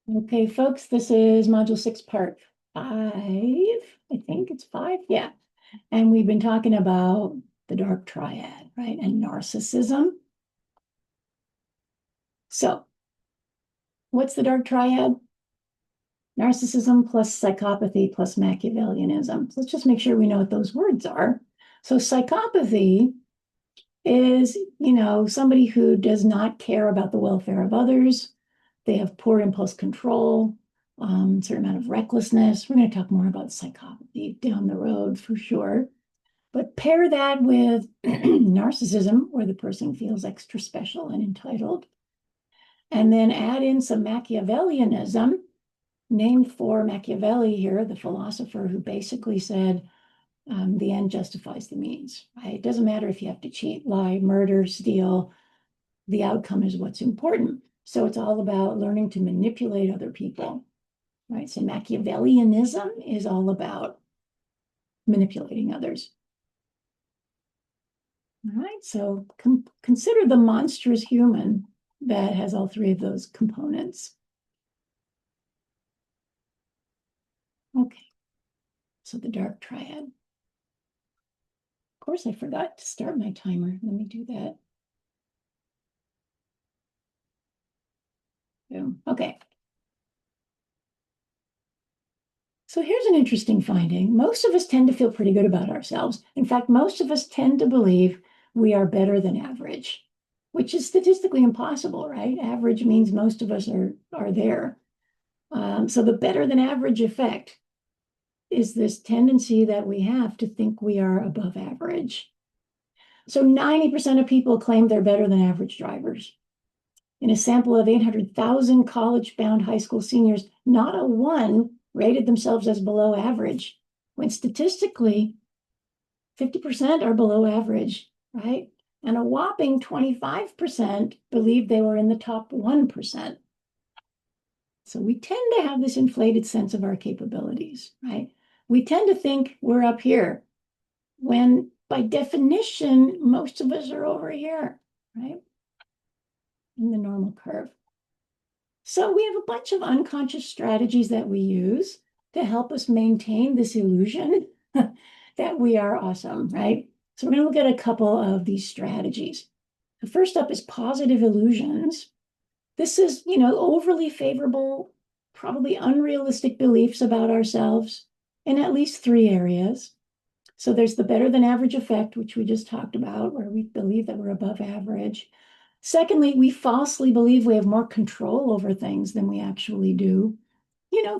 Okay, folks, this is module 6, part 5. I think it's 5. Yeah. And we've been talking about the dark triad, right? And narcissism. So, what's the dark triad? Narcissism plus psychopathy plus Machiavellianism. So let's just make sure we know what those words are. So, psychopathy is, somebody who does not care about the welfare of others. They have poor impulse control, certain amount of recklessness. We're going to talk more about psychopathy down the road for sure. But pair that with narcissism, where the person feels extra special and entitled, and then add in some Machiavellianism, named for Machiavelli here, the philosopher who basically said, the end justifies the means, right? It doesn't matter if you have to cheat, lie, murder, steal, the outcome is what's important. So it's all about learning to manipulate other people, right? So Machiavellianism is all about manipulating others. All right, so consider the monstrous human that has all three of those components. Okay, so the dark triad. Of course, I forgot to start my timer. Let me do that. Boom. Okay. So here's an interesting finding. Most of us tend to feel pretty good about ourselves. In fact, most of us tend to believe we are better than average, which is statistically impossible, right? Average means most of us are there. So the better than average effect is this tendency that we have to think we are above average. So 90% of people claim they're better than average drivers. In a sample of 800,000 college-bound high school seniors, not a one rated themselves as below average, when statistically 50% are below average, right? And a whopping 25% believed they were in the top 1%. So we tend to have this inflated sense of our capabilities, right? We tend to think we're up here when by definition, most of us are over here, right? In the normal curve. So we have a bunch of unconscious strategies that we use to help us maintain this illusion that we are awesome, right? So we're going to look at a couple of these strategies. The first up is positive illusions. This is, overly favorable, probably unrealistic beliefs about ourselves in at least 3 areas. So there's the better than average effect, which we just talked about, where we believe that we're above average. Secondly, we falsely believe we have more control over things than we actually do.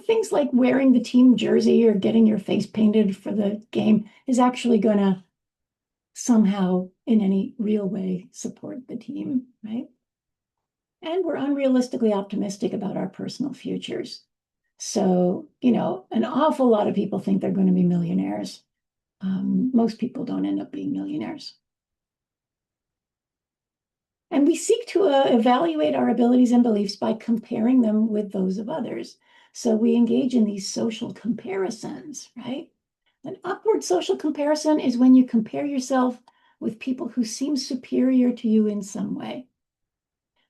Things like wearing the team jersey or getting your face painted for the game is actually going to somehow, in any real way, support the team, right? And we're unrealistically optimistic about our personal futures. So, an awful lot of people think they're going to be millionaires. Most people don't end up being millionaires. And we seek to evaluate our abilities and beliefs by comparing them with those of others. So we engage in these social comparisons, right? An upward social comparison is when you compare yourself with people who seem superior to you in some way.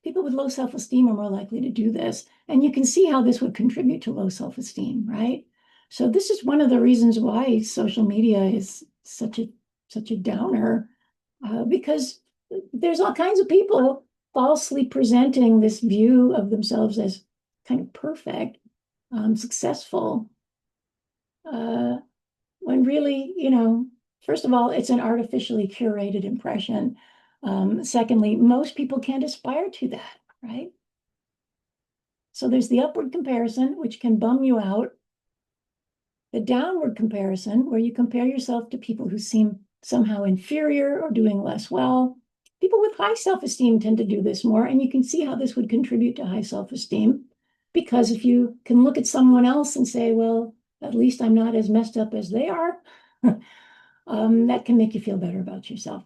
People with low self-esteem are more likely to do this. And you can see how this would contribute to low self-esteem, right? So this is one of the reasons why social media is such a downer, because there's all kinds of people falsely presenting this view of themselves as kind of perfect, successful, when really, first of all, it's an artificially curated impression. Secondly, most people can't aspire to that, right? So there's the upward comparison, which can bum you out. The downward comparison, where you compare yourself to people who seem somehow inferior or doing less well. People with high self-esteem tend to do this more, and you can see how this would contribute to high self-esteem, because if you can look at someone else and say, well, at least I'm not as messed up as they are, that can make you feel better about yourself.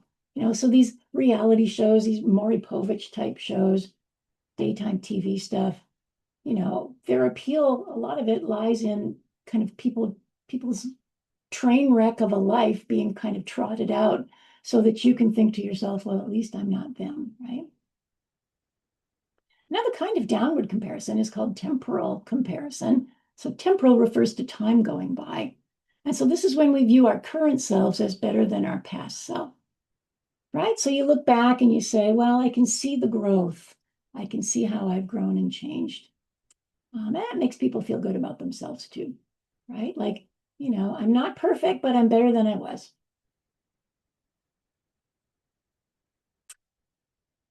So these reality shows, these Maury Povich type shows, daytime TV stuff, their appeal, a lot of it lies in kind of people's train wreck of a life being kind of trotted out so that you can think to yourself, well, at least I'm not them, right? Another kind of downward comparison is called temporal comparison. So temporal refers to time going by. And so this is when we view our current selves as better than our past self, right? So you look back and you say, well, I can see the growth. I can see how I've grown and changed. That makes people feel good about themselves too, right? Like, I'm not perfect, but I'm better than I was.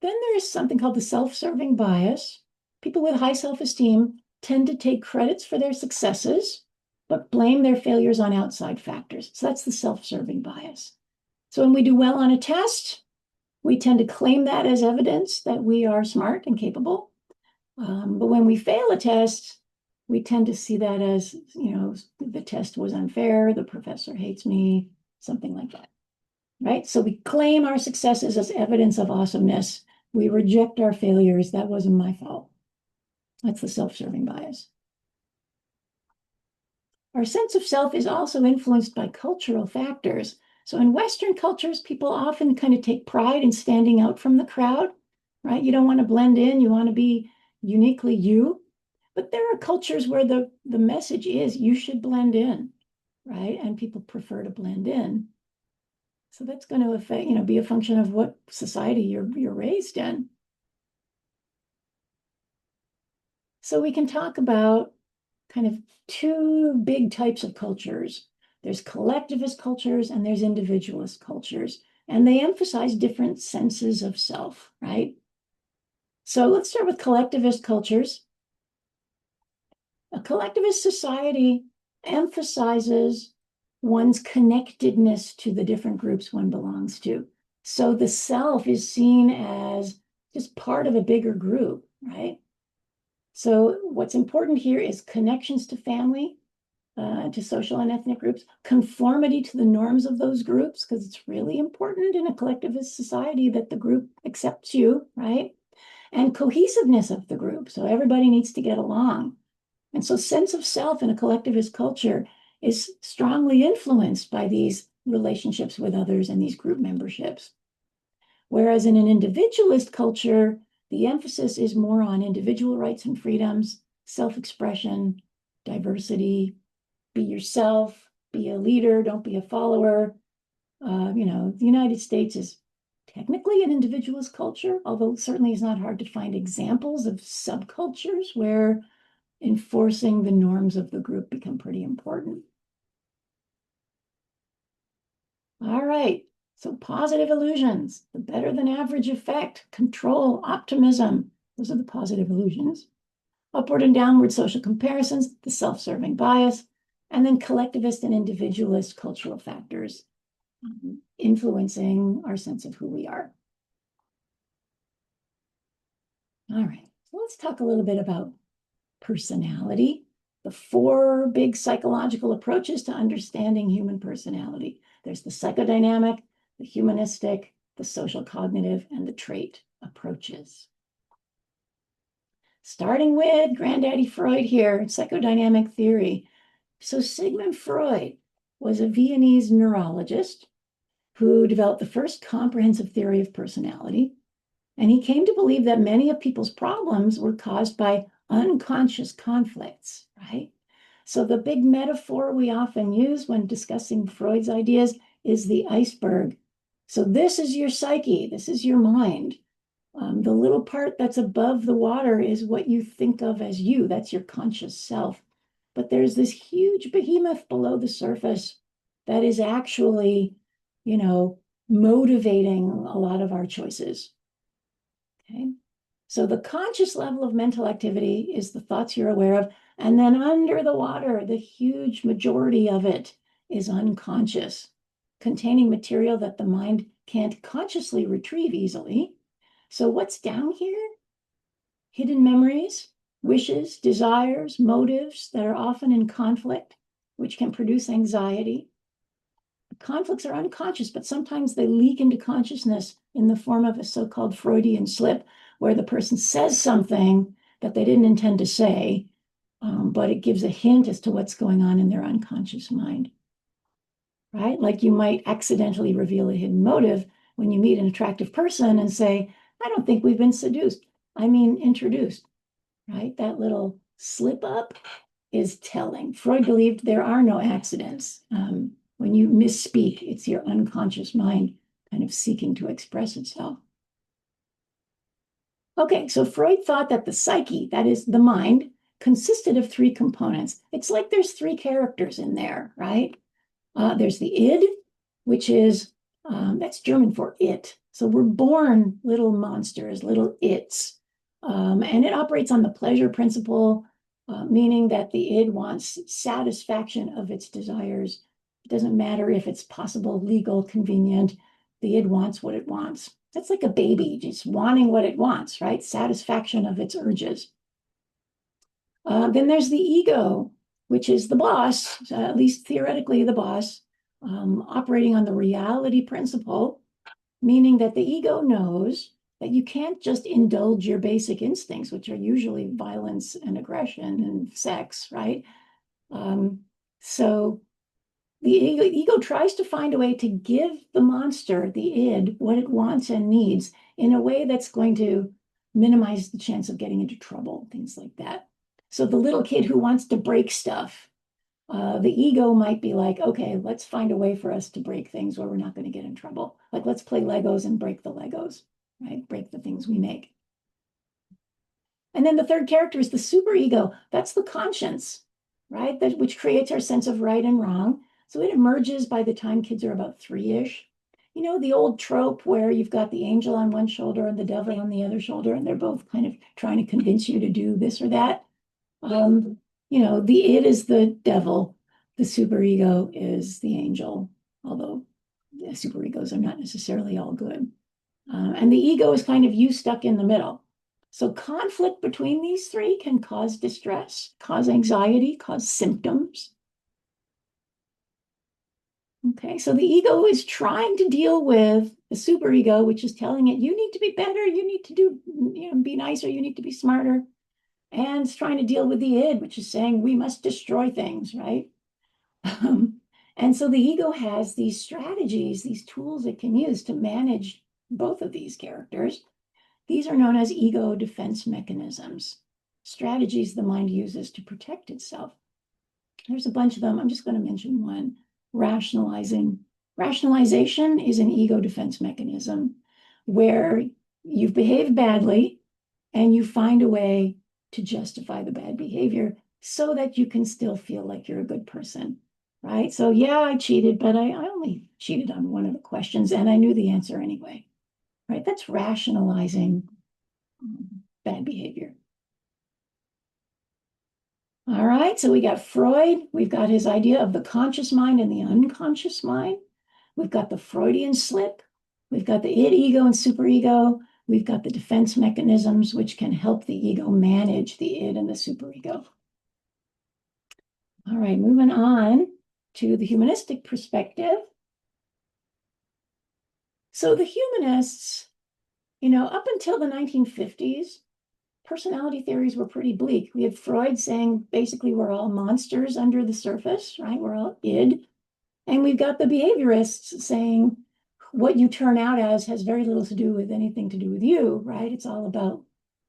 Then there is something called the self-serving bias. People with high self-esteem tend to take credits for their successes, but blame their failures on outside factors. So that's the self-serving bias. So when we do well on a test, we tend to claim that as evidence that we are smart and capable. But when we fail a test, we tend to see that as, the test was unfair, the professor hates me, something like that, right? So we claim our successes as evidence of awesomeness. We reject our failures. That wasn't my fault. That's the self-serving bias. Our sense of self is also influenced by cultural factors. So in Western cultures, people often kind of take pride in standing out from the crowd, right? You don't want to blend in, you want to be uniquely you. But there are cultures where the message is you should blend in, right? And people prefer to blend in. So that's going to affect, be a function of what society you're raised in. So we can talk about kind of two big types of cultures. There's collectivist cultures and there's individualist cultures, and they emphasize different senses of self, right? So let's start with collectivist cultures. A collectivist society emphasizes one's connectedness to the different groups one belongs to. So the self is seen as just part of a bigger group, right? So what's important here is connections to family, to social and ethnic groups, conformity to the norms of those groups, because it's really important in a collectivist society that the group accepts you, right? And cohesiveness of the group. So everybody needs to get along. And so sense of self in a collectivist culture is strongly influenced by these relationships with others and these group memberships. Whereas in an individualist culture, the emphasis is more on individual rights and freedoms, self-expression, diversity, be yourself, be a leader, don't be a follower. The United States is technically an individualist culture, although certainly it's not hard to find examples of subcultures where enforcing the norms of the group become pretty important. All right, so positive illusions, the better than average effect, control, optimism, those are the positive illusions. Upward and downward social comparisons, the self-serving bias, and then collectivist and individualist cultural factors influencing our sense of who we are. All right, so let's talk a little bit about personality, the four big psychological approaches to understanding human personality. There's the psychodynamic, the humanistic, the social cognitive, and the trait approaches. Starting with Granddaddy Freud here, psychodynamic theory. So Sigmund Freud was a Viennese neurologist who developed the first comprehensive theory of personality. And he came to believe that many of people's problems were caused by unconscious conflicts, right? So the big metaphor we often use when discussing Freud's ideas is the iceberg. So this is your psyche, this is your mind. The little part that's above the water is what you think of as you, that's your conscious self. But there's this huge behemoth below the surface that is actually, motivating a lot of our choices. Okay. So the conscious level of mental activity is the thoughts you're aware of. And then under the water, the huge majority of it is unconscious, containing material that the mind can't consciously retrieve easily. So what's down here? Hidden memories, wishes, desires, motives that are often in conflict, which can produce anxiety. Conflicts are unconscious, but sometimes they leak into consciousness in the form of a so-called Freudian slip, where the person says something that they didn't intend to say, but it gives a hint as to what's going on in their unconscious mind, right? Like you might accidentally reveal a hidden motive when you meet an attractive person and say, I don't think we've been seduced. I mean introduced, right? That little slip up is telling. Freud believed there are no accidents. When you misspeak, it's your unconscious mind kind of seeking to express itself. Okay, so Freud thought that the psyche, that is the mind, consisted of three components. It's like there's three characters in there, right? There's the id, which is, that's German for it. So we're born little monsters, little its. And it operates on the pleasure principle, meaning that the id wants satisfaction of its desires. It doesn't matter if it's possible, legal, convenient. The id wants what it wants. That's like a baby just wanting what it wants, right? Satisfaction of its urges. Then there's the ego, which is the boss, at least theoretically the boss, operating on the reality principle, meaning that the ego knows that you can't just indulge your basic instincts, which are usually violence and aggression and sex, right? So the ego tries to find a way to give the monster, the id, what it wants and needs in a way that's going to minimize the chance of getting into trouble, things like that. So the little kid who wants to break stuff, the ego might be like, okay, let's find a way for us to break things where we're not going to get in trouble. Like, let's play Legos and break the Legos, right? Break the things we make. And then the third character is the superego. That's the conscience, right? That, which creates our sense of right and wrong. So it emerges by the time kids are about 3-ish. You know, the old trope where you've got the angel on one shoulder and the devil on the other shoulder, and they're both kind of trying to convince you to do this or that. You know, the id is the devil, the superego is the angel, although the superegos are not necessarily all good. And the ego is kind of you stuck in the middle. So conflict between these three can cause distress, cause anxiety, cause symptoms. Okay, so the ego is trying to deal with the superego, which is telling it, you need to be better, you need to do, you know, be nicer, you need to be smarter. And it's trying to deal with the id, which is saying we must destroy things, right? And so the ego has these strategies, these tools it can use to manage both of these characters. These are known as ego defense mechanisms, strategies the mind uses to protect itself. There's a bunch of them. I'm just going to mention one. Rationalizing. Rationalization is an ego defense mechanism where you've behaved badly and you find a way to justify the bad behavior so that you can still feel like you're a good person, right? So yeah, I cheated, but I only cheated on one of the questions and I knew the answer anyway, right? That's rationalizing bad behavior. All right, so we got Freud. We've got his idea of the conscious mind and the unconscious mind. We've got the Freudian slip. We've got the id, ego, and superego. We've got the defense mechanisms, which can help the ego manage the id and the superego. All right, moving on to the humanistic perspective. So the humanists, you know, up until the 1950s, personality theories were pretty bleak. We had Freud saying basically we're all monsters under the surface, right? We're all id. And we've got the behaviorists saying what you turn out as has very little to do with anything to do with you, right? It's all about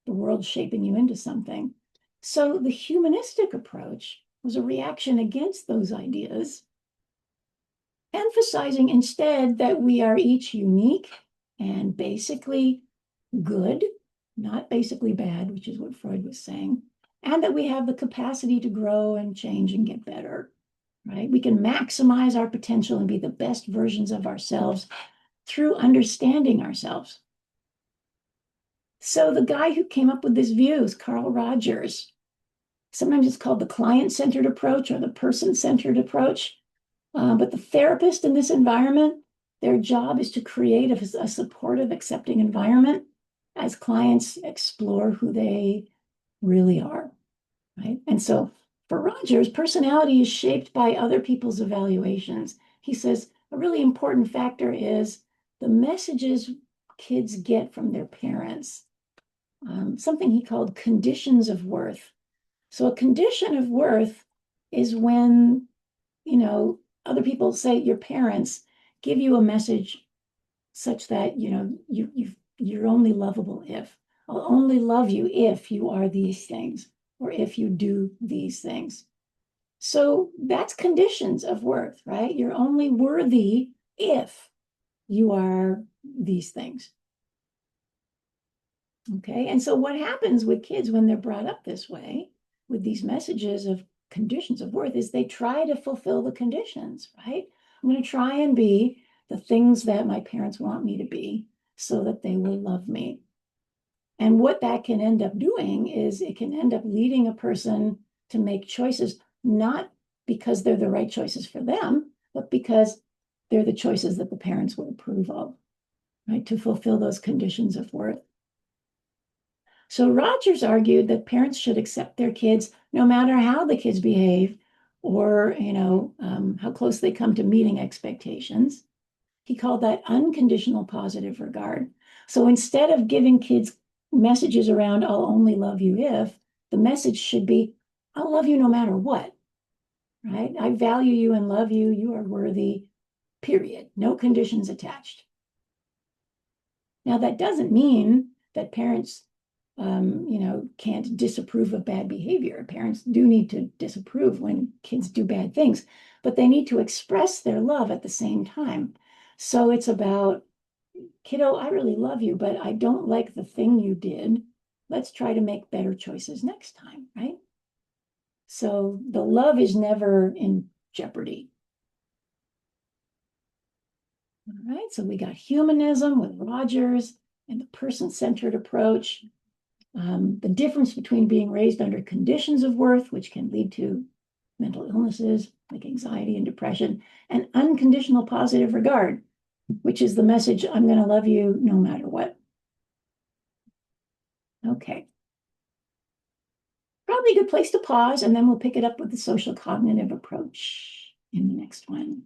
the world shaping you into something. So the humanistic approach was a reaction against those ideas, emphasizing instead that we are each unique and basically good, not basically bad, which is what Freud was saying, and that we have the capacity to grow and change and get better, right? We can maximize our potential and be the best versions of ourselves through understanding ourselves. So the guy who came up with this view is Carl Rogers. Sometimes it's called the client-centered approach or the person-centered approach. But the therapist in this environment, their job is to create a supportive, accepting environment as clients explore who they really are, right? And so for Rogers, personality is shaped by other people's evaluations. He says a really important factor is the messages kids get from their parents, something he called conditions of worth. So a condition of worth is when, you know, other people say your parents give you a message such that, you know, you're only lovable if. I'll only love you if you are these things or if you do these things. So that's conditions of worth, right? You're only worthy if you are these things. Okay. And so what happens with kids when they're brought up this way with these messages of conditions of worth is they try to fulfill the conditions, right? I'm going to try and be the things that my parents want me to be so that they will love me. And what that can end up doing is it can end up leading a person to make choices, not because they're the right choices for them, but because they're the choices that the parents would approve of, right? To fulfill those conditions of worth. So Rogers argued that parents should accept their kids no matter how the kids behave or, how close they come to meeting expectations. He called that unconditional positive regard. So instead of giving kids messages around, I'll only love you if, the message should be, I'll love you no matter what, right? I value you and love you. You are worthy, period. No conditions attached. Now, that doesn't mean that parents, can't disapprove of bad behavior. Parents do need to disapprove when kids do bad things, but they need to express their love at the same time. So it's about, kiddo, I really love you, but I don't like the thing you did. Let's try to make better choices next time, right? So the love is never in jeopardy. All right, so we got humanism with Rogers and the person-centered approach. The difference between being raised under conditions of worth, which can lead to mental illnesses like anxiety and depression, and unconditional positive regard, which is the message, I'm going to love you no matter what. Okay. Probably a good place to pause, and then we'll pick it up with the social cognitive approach in the next one.